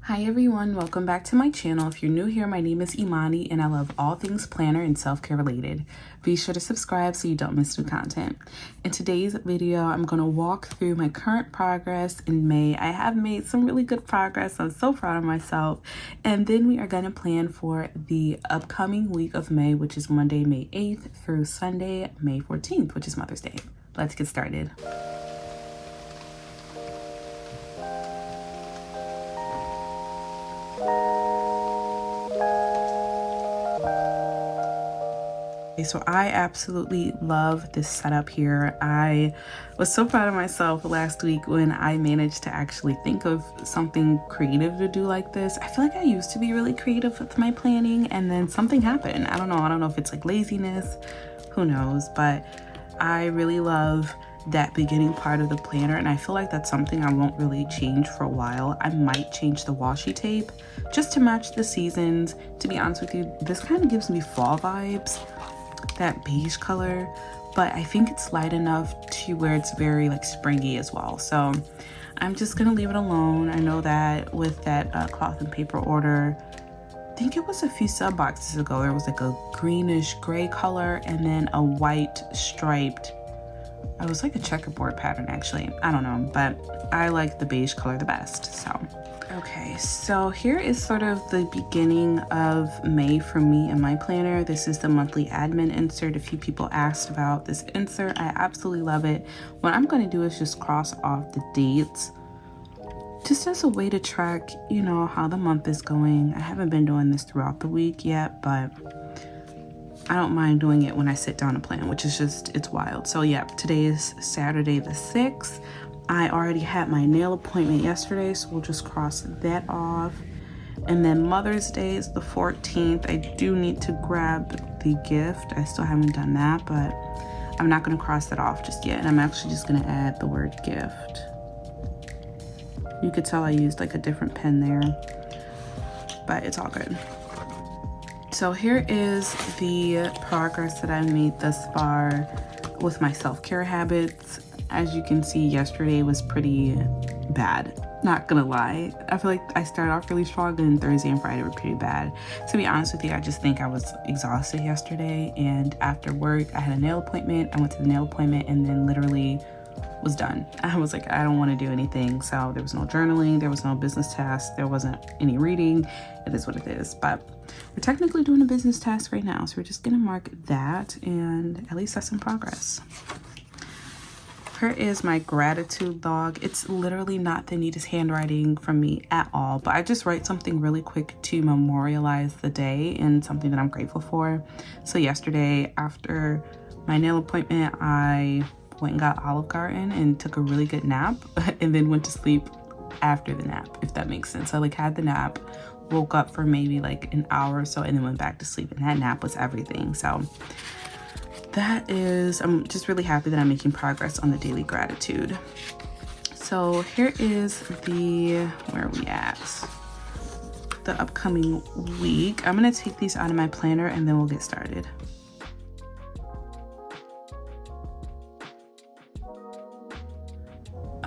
Hi everyone, welcome back to my channel. If you're new here, my name is Imani and I love all things planner and self-care related. Be sure to subscribe so you don't miss new content. In today's video, I'm going to walk through my current progress in May. I have made some really good progress. I'm so proud of myself. And then we are going to plan for the upcoming week of May, which is Monday, May 8th through Sunday, May 14th, which is Mother's Day. Let's get started. So I absolutely love this setup here. I was so proud of myself last week when I managed to actually think of something creative to do like this. I feel like I used to be really creative with my planning and then something happened. I don't know if it's like laziness, who knows, but I really love that beginning part of the planner, and I feel like that's something I won't really change for a while. I might change the washi tape just to match the seasons. To be honest with you, this kind of gives me fall vibes, that beige color, but I think it's light enough to where it's very like springy as well. So I'm just gonna leave it alone. I know that with that cloth and paper order, I think it was a few sub boxes ago, there was like a greenish gray color and then a white striped, it was like a checkerboard pattern actually, I don't know, but I like the beige color the best. So okay, so here is sort of the beginning of May for me and my planner. This is the monthly admin insert. A few people asked about this insert. I absolutely love it. What I'm going to do is just cross off the dates just as a way to track, you know, how the month is going. I haven't been doing this throughout the week yet, but I don't mind doing it when I sit down to plan, which is just, it's wild. So yeah, today is Saturday the 6th. I already had my nail appointment yesterday, so we'll just cross that off. And then Mother's Day is the 14th. I do need to grab the gift. I still haven't done that, but I'm not going to cross that off just yet. And I'm actually just going to add the word gift. You could tell I used like a different pen there, but it's all good. So here is the progress that I made thus far with my self-care habits. As you can see, yesterday was pretty bad, not gonna lie. I feel like I started off really strong and Thursday and Friday were pretty bad. To be honest with you, I just think I was exhausted yesterday, and after work I had a nail appointment. I went to the nail appointment and then literally was done. I was like, I don't want to do anything. So there was no journaling, there was no business task, there wasn't any reading. It is what it is, but we're technically doing a business task right now, so we're just gonna mark that, and at least that's some progress. Here is my gratitude log. It's literally not the neatest handwriting from me at all, but I just write something really quick to memorialize the day and something that I'm grateful for. So yesterday, after my nail appointment, I went and got Olive Garden and took a really good nap and then went to sleep after the nap, if that makes sense. I like had the nap, woke up for maybe like an hour or so, and then went back to sleep, and that nap was everything. So that is, I'm just really happy that I'm making progress on the daily gratitude. So here is the, where are we at? The upcoming week. I'm gonna take these out of my planner and then we'll get started.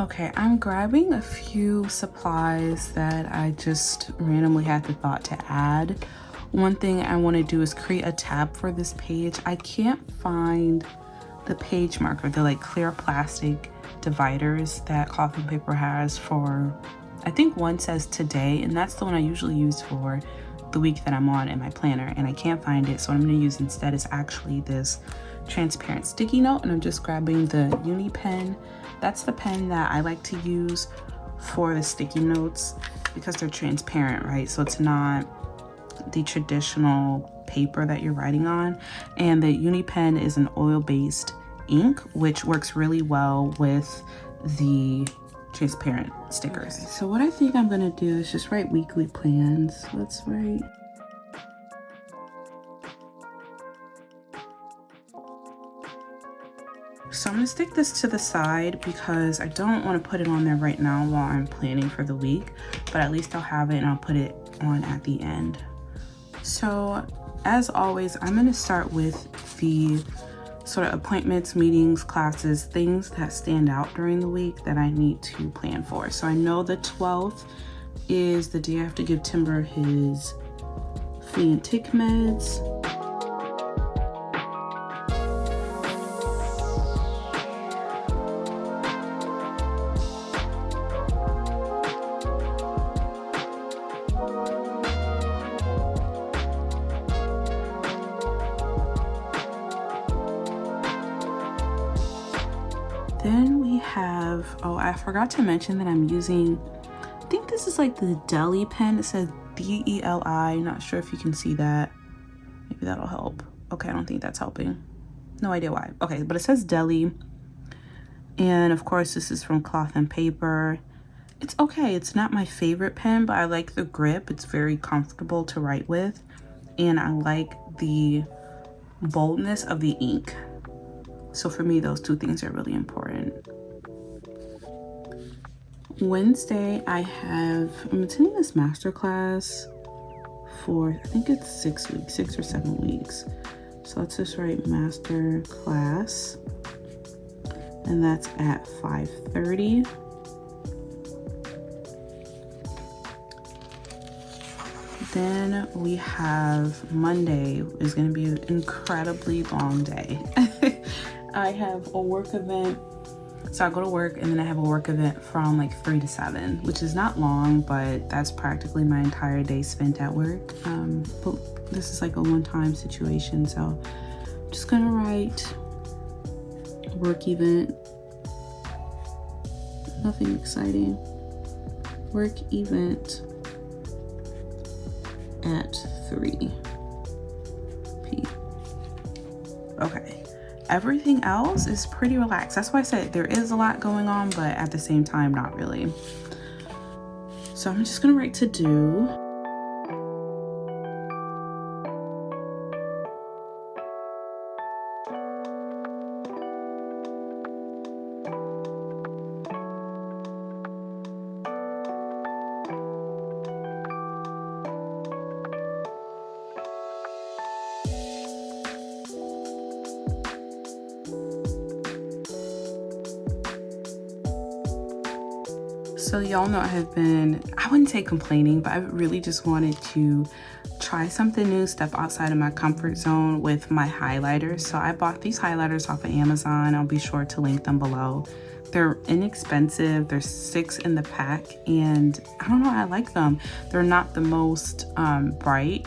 Okay, I'm grabbing a few supplies that I just randomly had the thought to add. One thing I want to do is create a tab for this page. I can't find the page marker, the like clear plastic dividers that Cloth and Paper has for, I think one says today, and that's the one I usually use for the week that I'm on in my planner, and I can't find it. So what I'm going to use instead is actually this transparent sticky note, and I'm just grabbing the Uni pen. That's the pen that I like to use for the sticky notes because they're transparent, right? So it's not the traditional paper that you're writing on. And the Uni pen is an oil-based ink, which works really well with the transparent stickers. Okay, so what I think I'm gonna do is just write weekly plans. Let's write. So I'm gonna stick this to the side because I don't want to put it on there right now while I'm planning for the week, but at least I'll have it and I'll put it on at the end. So as always, I'm gonna start with the sort of appointments, meetings, classes, things that stand out during the week that I need to plan for. So I know the 12th is the day I have to give Timber his flea and tick meds. Then we have, oh, I forgot to mention that I'm using, I think this is like the Deli pen. It says D-E-L-I. Not sure if you can see that. Maybe that'll help. Okay, I don't think that's helping. No idea why. Okay, but it says Deli. And of course, this is from Cloth and Paper. It's okay. It's not my favorite pen, but I like the grip. It's very comfortable to write with. And I like the boldness of the ink. So for me, those two things are really important. Wednesday, I'm attending this masterclass for, I think it's 6 weeks, 6 or 7 weeks. So let's just write master class. And that's at 5:30. Then we have Monday is going to be an incredibly long day. I have a work event. So I go to work and then I have a work event from like 3 to 7, which is not long, but that's practically my entire day spent at work. But this is like a one-time situation. So I'm just going to write work event. Nothing exciting. Work event at 3 p.m. Okay. Everything else is pretty relaxed. That's why I said there is a lot going on, but at the same time, not really. So I'm just gonna write to do. So y'all know I wouldn't say complaining, but I really just wanted to try something new, step outside of my comfort zone with my highlighters. So I bought these highlighters off of Amazon. I'll be sure to link them below. They're inexpensive. There's 6 in the pack, and I don't know, I like them. They're not the most bright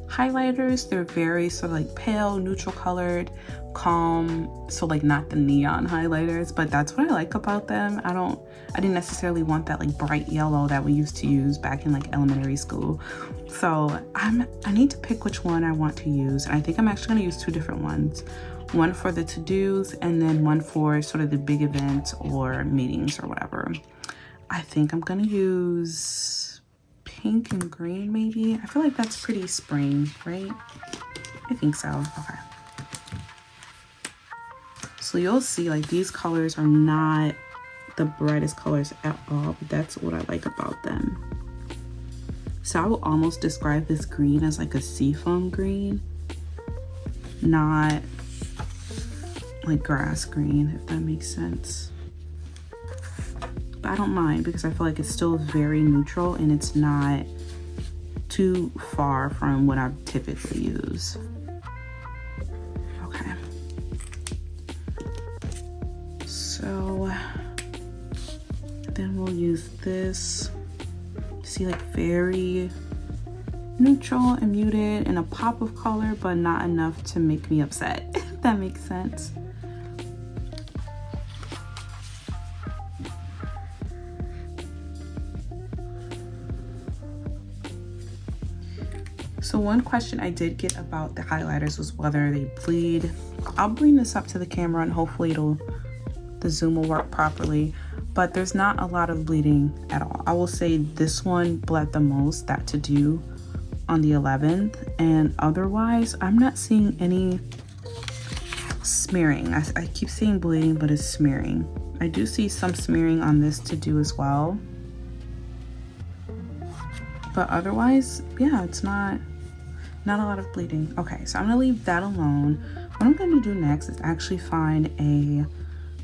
highlighters. They're very sort of like pale, neutral colored, calm, so like not the neon highlighters, but that's what I like about them. I didn't necessarily want that like bright yellow that we used to use back in like elementary school. So I need to pick which one I want to use, and I think I'm actually going to use 2 different ones. One for the to-dos and then one for sort of the big events or meetings or whatever. I think I'm going to use pink and green maybe. I feel like that's pretty spring, right? I think so. Okay. So you'll see like these colors are not the brightest colors at all, but that's what I like about them. So I will almost describe this green as like a seafoam green, not like grass green, if that makes sense. But I don't mind because I feel like it's still very neutral and it's not too far from what I typically use. Okay. So then we'll use this. See, like very neutral and muted and a pop of color, but not enough to make me upset, if that makes sense. So one question I did get about the highlighters was whether they bleed. I'll bring this up to the camera and hopefully the zoom will work properly, but there's not a lot of bleeding at all. I will say this one bled the most, that to do on the 11th, and otherwise I'm not seeing any smearing. I keep saying bleeding, but it's smearing. I do see some smearing on this to do as well, but otherwise, yeah, it's not a lot of bleeding. Okay, so I'm gonna leave that alone. What I'm gonna do next is actually find a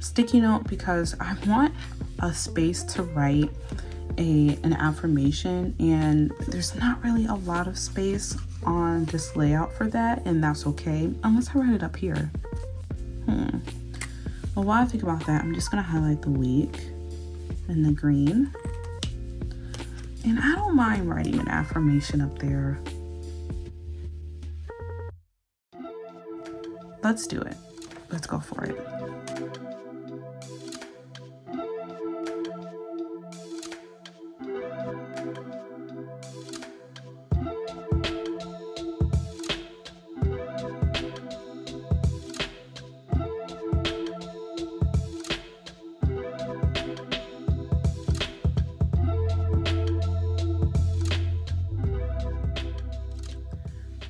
sticky note because I want a space to write, an affirmation, and there's not really a lot of space on this layout for that, and that's okay unless I write it up here. Well, while I think about that, I'm just gonna highlight the week in the green, and I don't mind writing an affirmation up there. Let's do it. Let's go for it.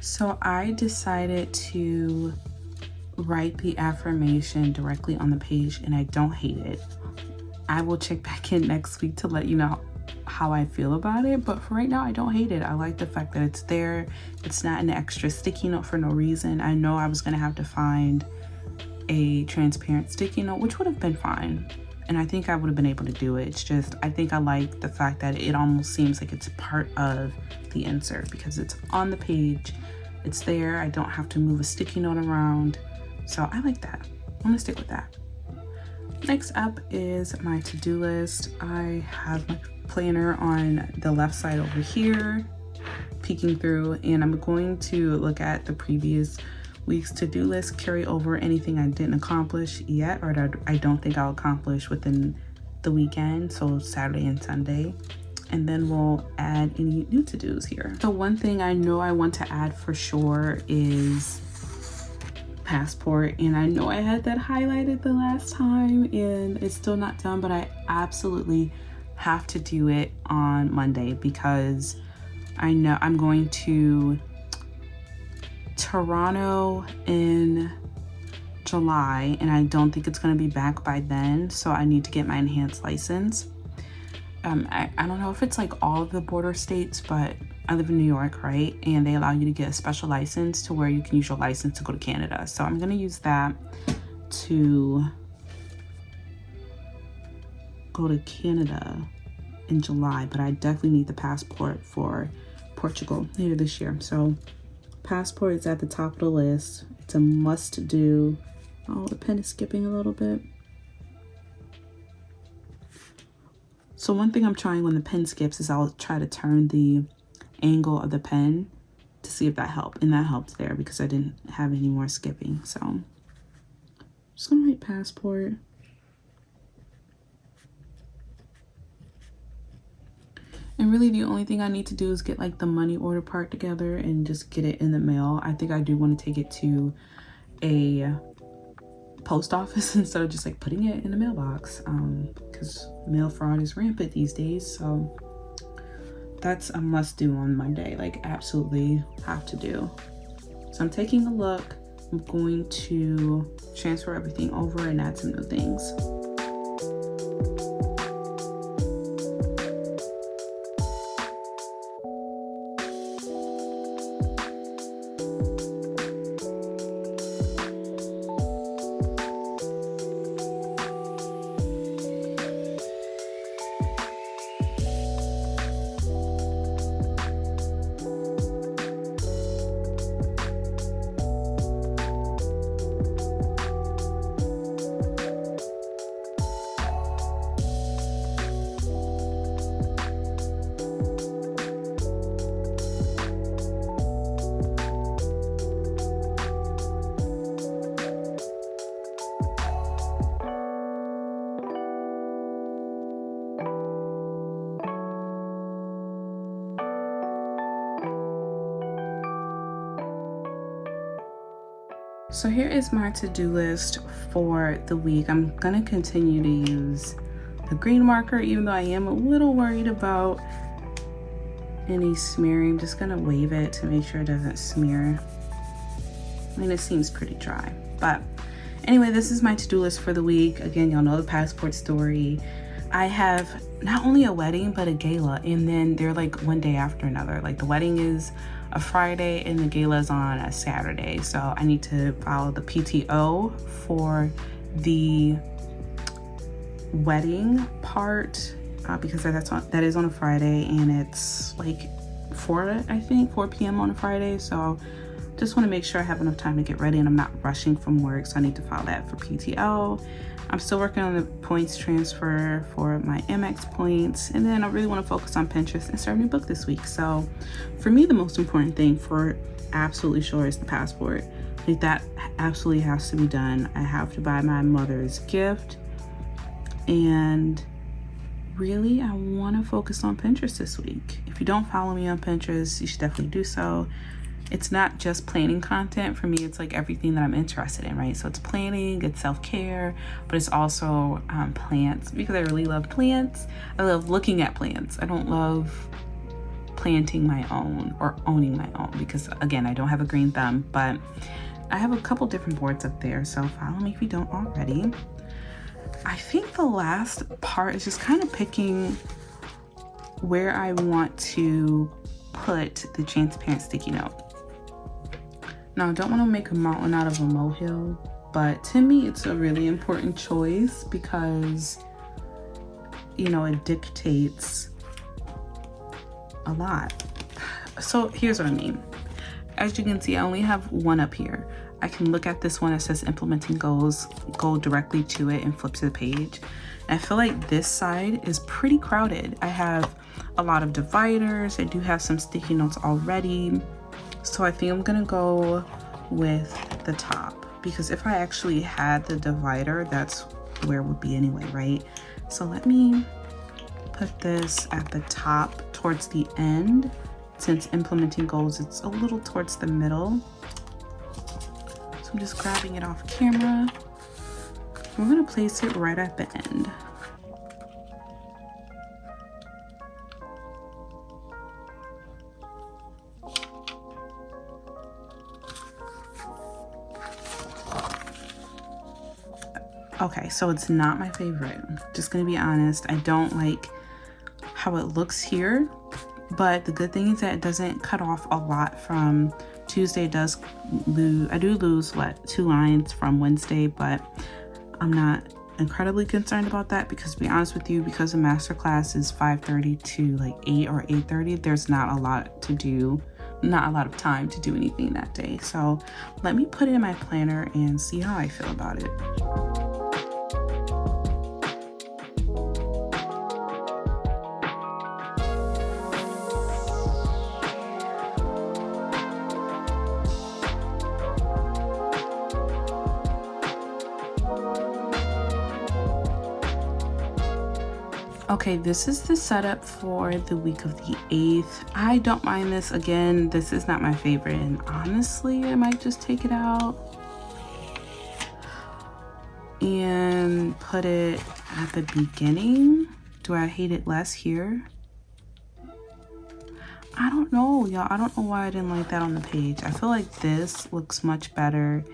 So I decided to write the affirmation directly on the page, and I don't hate it. I will check back in next week to let you know how I feel about it, but for right now, I don't hate it. I like the fact that it's there. It's not an extra sticky note for no reason. I know I was gonna have to find a transparent sticky note, which would have been fine, and I think I would have been able to do it. It's just, I think I like the fact that it almost seems like it's part of the insert because it's on the page. It's there. I don't have to move a sticky note around. So I like that. I'm gonna stick with that. Next up is my to-do list. I have my planner on the left side over here, peeking through, and I'm going to look at the previous week's to-do list, carry over anything I didn't accomplish yet or that I don't think I'll accomplish within the weekend, so Saturday and Sunday. And then we'll add any new to-dos here. So one thing I know I want to add for sure is passport, and I know I had that highlighted the last time and it's still not done, but I absolutely have to do it on Monday because I know I'm going to Toronto in July and I don't think it's going to be back by then, so I need to get my enhanced license. I don't know if it's like all of the border states, but I live in New York, right? And they allow you to get a special license to where you can use your license to go to Canada. So I'm gonna use that to go to Canada in July, but I definitely need the passport for Portugal later this year. So passport is at the top of the list. It's a must do. Oh, the pen is skipping a little bit. So one thing I'm trying when the pen skips is I'll try to turn the angle of the pen to see if that helped, and that helped there because I didn't have any more skipping. So I'm just gonna write passport. And really the only thing I need to do is get like the money order part together and just get it in the mail. I think I do want to take it to a post office instead of just like putting it in the mailbox, because mail fraud is rampant these days. So that's a must do on Monday, like absolutely have to do. So I'm taking a look. I'm going to transfer everything over and add some new things. So here is my to-do list for the week. I'm gonna continue to use the green marker, even though I am a little worried about any smearing. I'm just gonna wave it to make sure it doesn't smear. I mean, it seems pretty dry, but anyway, this is my to-do list for the week. Again, y'all know the passport story. I have not only a wedding, but a gala, and then they're like one day after another. Like the wedding is a Friday and the gala is on a Saturday. So I need to follow the PTO for the wedding part because that is on a Friday, and it's like 4 p.m. on a Friday. So just want to make sure I have enough time to get ready and I'm not rushing from work, so I need to file that for PTO. I'm still working on the points transfer for my Amex points, and then I really want to focus on Pinterest and start a new book this week. So for me, the most important thing for absolutely sure is the passport. Like, that absolutely has to be done. I have to buy my mother's gift, and really I want to focus on Pinterest this week. If you don't follow me on Pinterest, you should definitely do so. It's not just planning content. For me, it's like everything that I'm interested in, right? So it's planning, it's self-care, but it's also plants, because I really love plants. I love looking at plants. I don't love planting my own or owning my own, because again, I don't have a green thumb, but I have a couple different boards up there, so follow me if you don't already. I think the last part is just kind of picking where I want to put the transparent sticky note. Now, I don't want to make a mountain out of a molehill, but to me, it's a really important choice because, you know, it dictates a lot. So here's what I mean. As you can see, I only have one up here. I can look at this one that says implementing goals, go directly to it and flip to the page. And I feel like this side is pretty crowded. I have a lot of dividers. I do have some sticky notes already. So I think I'm gonna go with the top, because if I actually had the divider, that's where it would be anyway, right? So let me put this at the top towards the end. Since implementing goals, it's a little towards the middle. So I'm just grabbing it off camera. We're gonna place it right at the end. Okay, so it's not my favorite. Just gonna be honest. I don't like how it looks here, but the good thing is that it doesn't cut off a lot from Tuesday. I do lose 2 lines from Wednesday, but I'm not incredibly concerned about that, because to be honest with you, because the masterclass is 5:30 to like 8 or 8:30, there's not a lot to do, not a lot of time to do anything that day. So let me put it in my planner and see how I feel about it. Okay, this is the setup for the week of the 8th. I don't mind this. Again, this is not my favorite, and honestly, I might just take it out and put it at the beginning. Do I hate it less here? I don't know, y'all. I don't know why I didn't like that on the page. I feel like this looks much better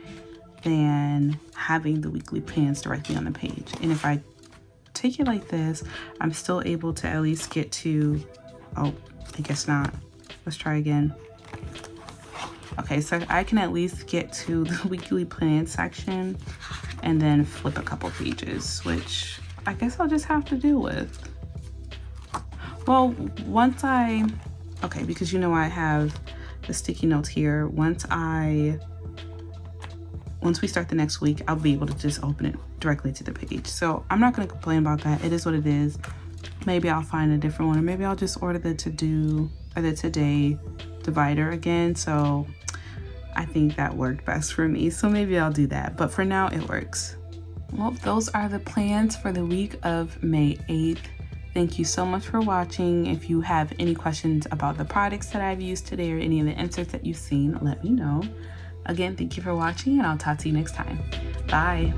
than having the weekly plans directly on the page. And if I take it like this, I'm still able to at least get to, oh, I guess not. Let's try again. Okay, so I can at least get to the weekly plan section and then flip a couple pages, which I guess I'll just have to deal with. Well, okay, because you know I have the sticky notes here. Once we start the next week, I'll be able to just open it directly to the page. So I'm not gonna complain about that. It is what it is. Maybe I'll find a different one, or maybe I'll just order the today divider again. So I think that worked best for me. So maybe I'll do that, but for now it works. Well, those are the plans for the week of May 8th. Thank you so much for watching. If you have any questions about the products that I've used today or any of the inserts that you've seen, let me know. Again, thank you for watching, and I'll talk to you next time. Bye.